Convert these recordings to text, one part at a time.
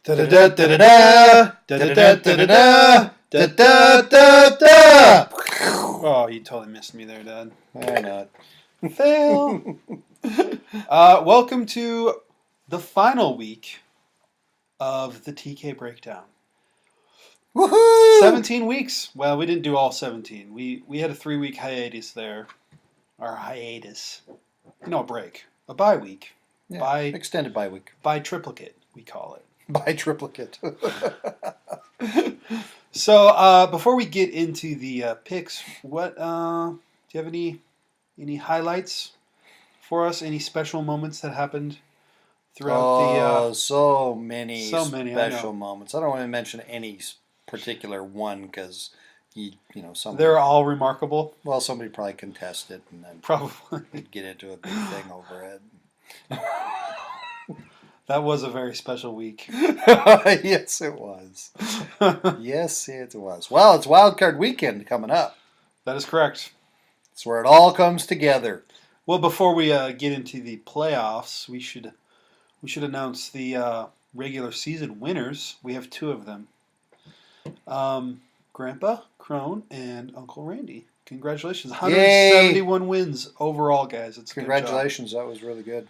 Da-da-da-da-da-da, da-da-da-da-da-da, da-da-da-da. Oh, you totally missed me there, Dad. Why not? Fail. Welcome to the final week of the TK Breakdown. Woohoo! 17 weeks. Well, we didn't do all 17. We had a 3-week hiatus there. Our hiatus. No, break. A bye week. Yeah, extended bye week. By triplicate, we call it. By triplicate. So before we get into the picks, what do you have any highlights for us? Any special moments that happened throughout so many I know. special moments. I don't want to mention any particular one because somebody. They're all remarkable. Well, somebody probably contested and then Probably. we'd get into a big thing over it. That was a very special week. Yes, it was. Yes, it was. Well, it's Wild Card Weekend coming up. That is correct. It's where it all comes together. Well, before we get into the playoffs, we should announce the regular season winners. We have two of them. Grandpa Crone and Uncle Randy. Congratulations. 171 wins overall, guys. It's Congratulations. That was really good.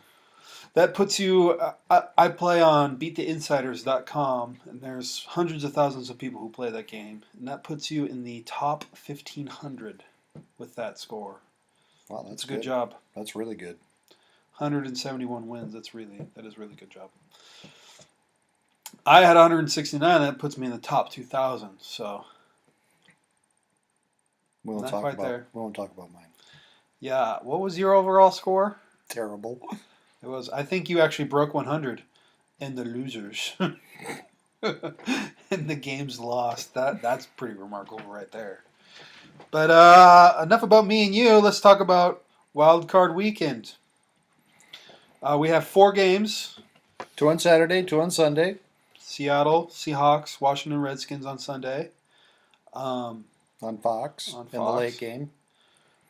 That puts you, I play on beattheinsiders.com, and there's hundreds of thousands of people who play that game, and that puts you in the top 1,500 with that score. Wow, that's a good job. That's really good. 171 wins. That is really good job. I had 169. That puts me in the top 2,000. So we won't talk about mine. Yeah. What was your overall score? Terrible. It was. I think you actually broke 100, and the losers, and the games lost. That's pretty remarkable right there. But enough about me and you. Let's talk about Wild Card Weekend. We have 4 games. 2 on Saturday, 2 on Sunday. Seattle Seahawks, Washington Redskins on Sunday. On Fox. In the late game.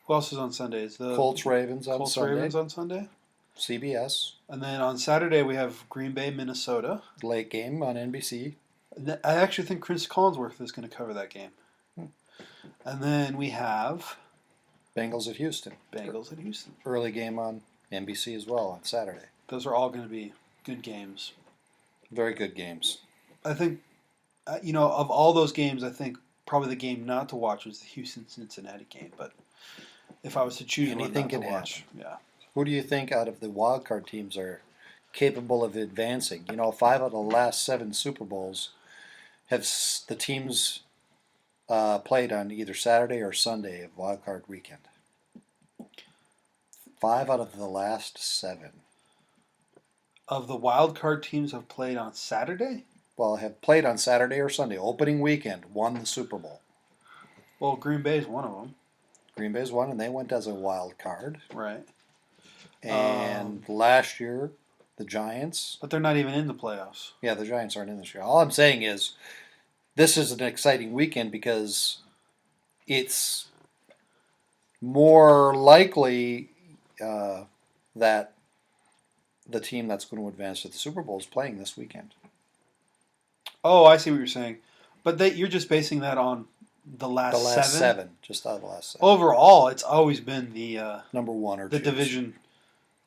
Who else is on Sundays? The Colts Ravens on Sunday. Ravens on Sunday. CBS. And then on Saturday we have Green Bay, Minnesota. Late game on NBC. I actually think Chris Collinsworth is going to cover that game. And then we have Bengals at Houston. Early game on NBC as well on Saturday. Those are all going to be good games. Very good games. I think, of all those games, I think probably the game not to watch was the Houston-Cincinnati game. But if I was to choose one not to watch, yeah. Who do you think out of the wild card teams are capable of advancing? 5 out of the last 7 Super Bowls have the teams played on either Saturday or Sunday of wild card weekend. 5 out of the last 7. Of the wild card teams have played on Saturday? Well, have played on Saturday or Sunday. Opening weekend, won the Super Bowl. Well, Green Bay is one of them. Green Bay's one, and they went as a wild card. Right. And last year, the Giants. But they're not even in the playoffs. Yeah, the Giants aren't in this year. All I'm saying is, this is an exciting weekend because it's more likely that the team that's going to advance to the Super Bowl is playing this weekend. Oh, I see what you're saying. But you're just basing that on the last 7? Just out of the last 7. Overall, it's always been the number 1 or 2.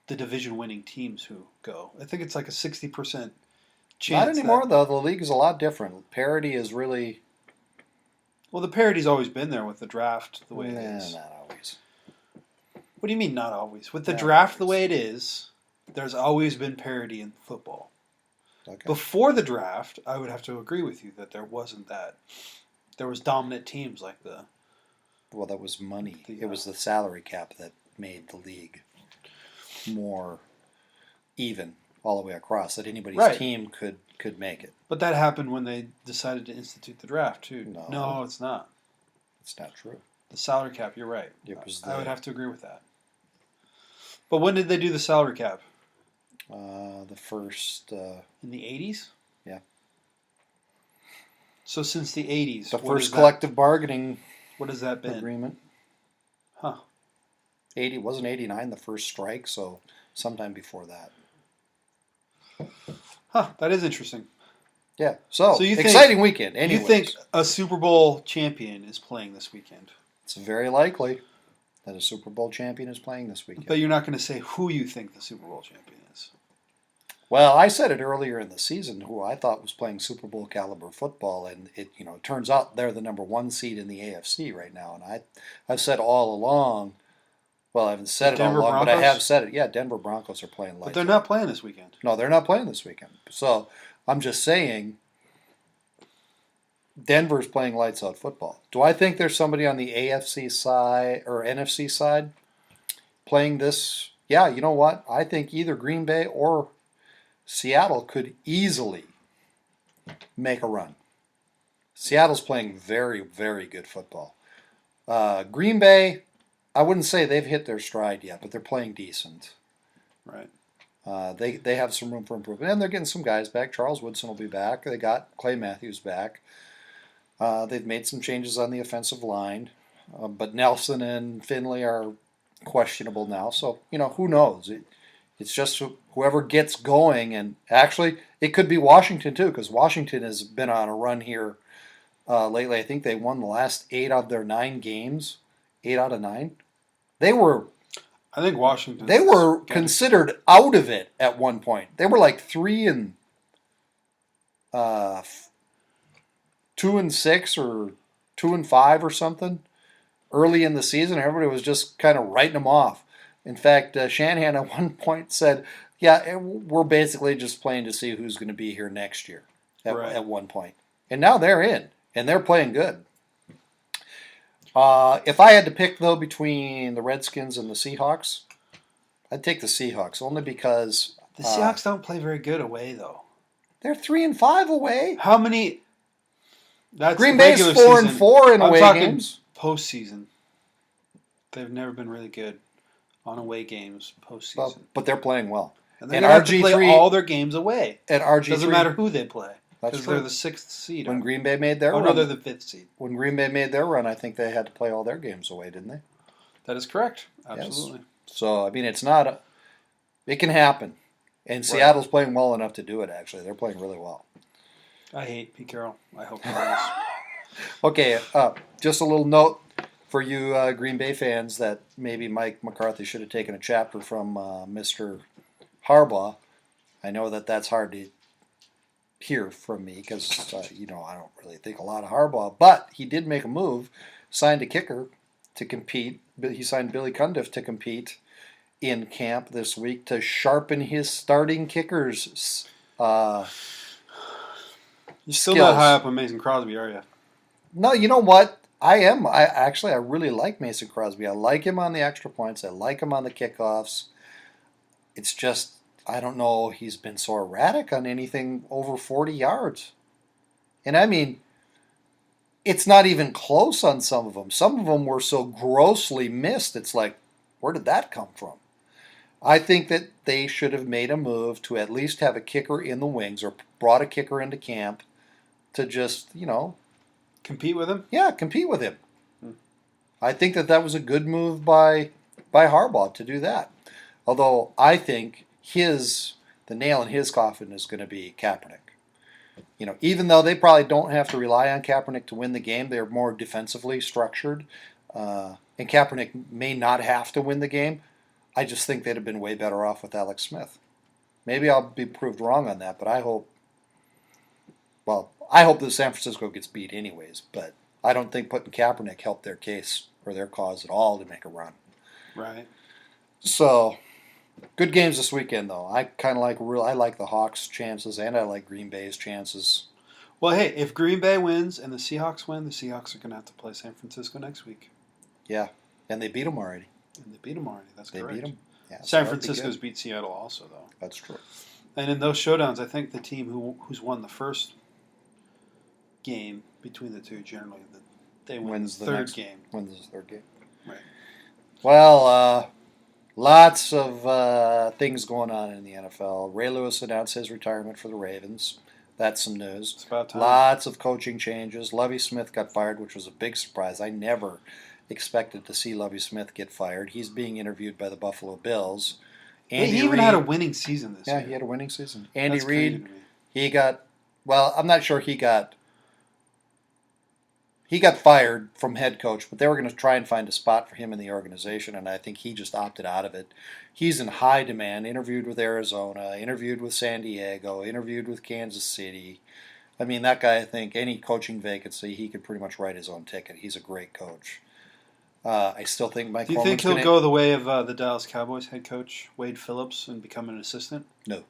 The division winning teams who go. I think it's like a 60% chance. Not anymore, though. The league is a lot different. Parity is really... Well, the parity's always been there with the draft the way it is. Not always. What do you mean not always? With the draft the way it is, there's always been parity in football. Okay. Before the draft, I would have to agree with you that there wasn't that. There was dominant teams like the... Well, that was money. It was the salary cap that made the league more even all the way across, that anybody's team could make it. But that happened when they decided to institute the draft, too. No, it's not. It's not true. The salary cap, you're right. I would have to agree with that. But when did they do the salary cap? The first... in the 80s? Yeah. So since the 80s... The first collective bargaining... What has that been? Agreement. Huh. Wasn't 89 the first strike, so sometime before that. Huh, that is interesting. Yeah. So So you think- exciting weekend. Anyways, You think a Super Bowl champion is playing this weekend? it's very likely that a Super Bowl champion is playing this weekend. But you're not going to say who you think the Super Bowl champion is. Well, I said it earlier in the season who I thought was playing Super Bowl caliber football, and it turns out they're the number one seed in the AFC right now. And I've said all along. Well, I haven't said it all Denver along, but I Broncos? have said it. Yeah, Denver Broncos are playing lights But they're out. not playing this weekend. No, they're not playing this weekend. So I'm just saying, Denver's playing lights out football. Do I think there's somebody on the AFC side or NFC side playing this? Yeah, you know what? I think either Green Bay or Seattle could easily make a run. Seattle's playing very, very good football. Green Bay, I wouldn't say they've hit their stride yet, but they're playing decent. Right. They have some room for improvement, and they're getting some guys back. Charles Woodson will be back. They got Clay Matthews back. They've made some changes on the offensive line, but Nelson and Finley are questionable now. So who knows? It's just whoever gets going, and actually it could be Washington too, because Washington has been on a run here lately. I think they won the last 8 of their 9 games. 8 out of 9. They were I think Washington. considered out of it at one point. They were like 2-6 or 2-5 or something early in the season. Everybody was just kind of writing them off. In fact, Shanahan at one point said, "Yeah, we're basically just playing to see who's going to be here next year." At one point, and now they're in and they're playing good. If I had to pick, though, between the Redskins and the Seahawks, I'd take the Seahawks only because The Seahawks don't play very good away, though. they're 3-5 away. How many? That's Green the Bay's regular 4-4 in I'm away talking games. postseason. They've never been really good on away games postseason. Well, but they're playing well. and they're and going to have to play RG3 all their games away. At RG3, Doesn't matter who they play. That's Because they're true. the 6th seed. When Green Bay made their oh, run, no, they're the 5th seed. when Green Bay made their run, I think they had to play all their games away, didn't they? That is correct. Absolutely. So I mean, it's not. It can happen, and Seattle's playing well enough to do it. Actually, they're playing really well. I hate Pete Carroll. I hope he loses. Okay, just a little note for you Green Bay fans that maybe Mike McCarthy should have taken a chapter from Mr. Harbaugh. I know that's hard to hear from me because I don't really think a lot of Harbaugh, but he did make a move, signed a kicker to compete. He signed Billy Cundiff to compete in camp this week to sharpen his starting kickers. You're still skills. not high up on Mason Crosby, are you? No, you know what? I am. I really like Mason Crosby. I like him on the extra points. I like him on the kickoffs. It's just I don't know. He's been so erratic on anything over 40 yards, and I mean, it's not even close on some of them. Some of them were so grossly missed. It's like, where did that come from? I think that they should have made a move to at least have a kicker in the wings or brought a kicker into camp to just Compete with him? yeah, compete with him. I think that was a good move by Harbaugh to do that. Although I think the nail in his coffin is going to be Kaepernick. Even though they probably don't have to rely on Kaepernick to win the game, they're more defensively structured, and Kaepernick may not have to win the game. I just think they'd have been way better off with Alex Smith. Maybe I'll be proved wrong on that, but I hope that San Francisco gets beat anyways, but I don't think putting Kaepernick helped their case or their cause at all to make a run. Right. So, good games this weekend, though. I like the Hawks' chances, and I like Green Bay's chances. Well, hey, if Green Bay wins and the Seahawks win, the Seahawks are going to have to play San Francisco next week. Yeah, and they beat them already. And they beat them already. That's correct. They beat them. Yeah, San Francisco's beat Seattle also, though. That's true. And in those showdowns, I think the team who's won the first game between the two generally they wins the third game. Wins the third game. Right. Well, lots of things going on in the NFL. Ray Lewis announced his retirement for the Ravens. That's some news. It's about time. Lots of coaching changes. Lovie Smith got fired, which was a big surprise. I never expected to see Lovie Smith get fired. He's being interviewed by the Buffalo Bills. He even had a winning season this year. Yeah, he had a winning season. Andy That's crazy Reid, to me. he got Well, I'm not sure he got fired from head coach, but they were going to try and find a spot for him in the organization, and I think he just opted out of it. He's in high demand. Interviewed with Arizona, interviewed with San Diego, interviewed with Kansas City. I mean, that guy, I think any coaching vacancy, he could pretty much write his own ticket. He's a great coach. I still think Mike. Do you think he'll go the way of the Dallas Cowboys head coach Wade Phillips and become an assistant? No.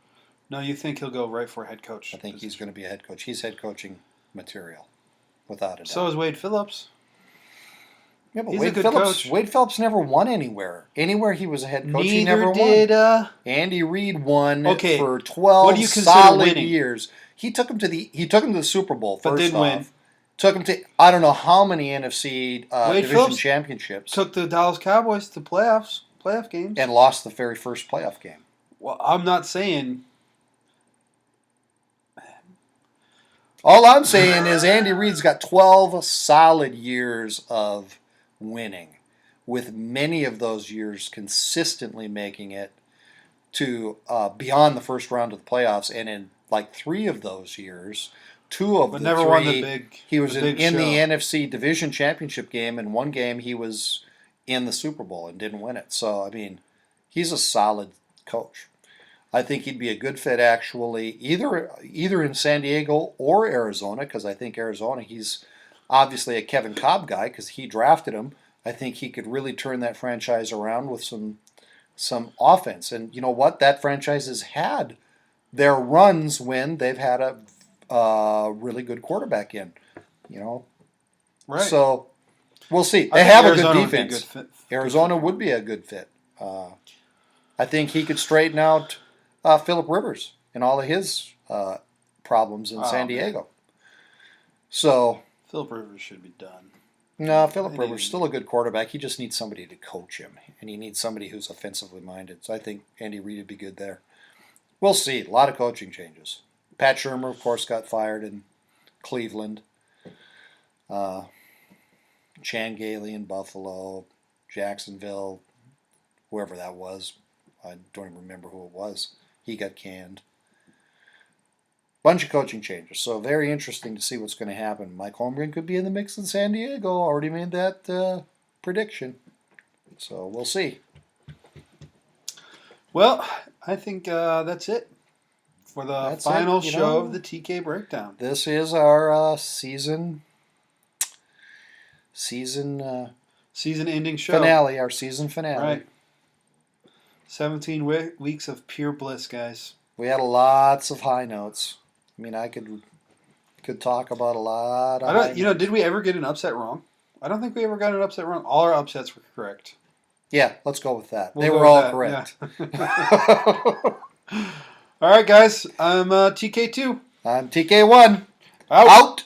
No, you think he'll go right for a head coach? I think he's going to be a head coach. He's head coaching material, without a doubt. So is Wade Phillips. Yeah, but He's Wade a good Phillips. coach. Wade Phillips never won anywhere. Anywhere he was a head coach, he Neither never did. won. Andy Reid won Okay, for 12 what do you consider solid winning? years. He took him to the Super Bowl But first didn't off. win. Took him to I don't know how many NFC Wade division Phillips championships took the Dallas Cowboys to playoff games. and lost the very first playoff game. Well, I'm not saying. All I'm saying is Andy Reid's got 12 solid years of winning, with many of those years consistently making it to beyond the first round of the playoffs, and in like 3 of those years, 2 of But the never 3, won the big. he was the in, big in the show. NFC division championship game, and one game he was in the Super Bowl and didn't win it. So, I mean, he's a solid coach. I think he'd be a good fit actually, either in San Diego or Arizona, because I think Arizona, he's obviously a Kevin Cobb guy because he drafted him. I think he could really turn that franchise around with some offense. And you know what? That franchise has had their runs when they've had a really good quarterback in. You know, Right. so we'll see. I They think have Arizona a good would be a defense. good fit. Arizona would be a good fit. I think he could straighten out Philip Rivers and all of his problems in San man. Diego. So, Philip Rivers should be done. no, Philip They Rivers need- still a good quarterback. He just needs somebody to coach him, and he needs somebody who's offensively minded. So I think Andy Reid would be good there. We'll see. A lot of coaching changes. Pat Shermer, of course, got fired in Cleveland. Chan Gailey in Buffalo, Jacksonville, whoever that was. I don't even remember who it was. He got canned. Bunch of coaching changes. So very interesting to see what's going to happen. Mike Holmgren could be in the mix in San Diego. Already made that prediction. So we'll see. Well, I think that's it for the That's it, final you show know. of the TK breakdown. This is our season Season-ending show. finale. Our season finale. Right. 17 weeks of pure bliss, guys. We had lots of high notes. I mean, I could talk about a lot of high notes. Did we ever get an upset wrong? I don't think we ever got an upset wrong. All our upsets were correct. Yeah, let's go with that. We'll They go were with all that, correct. All right, guys. I'm TK2. I'm TK1. Out. Out.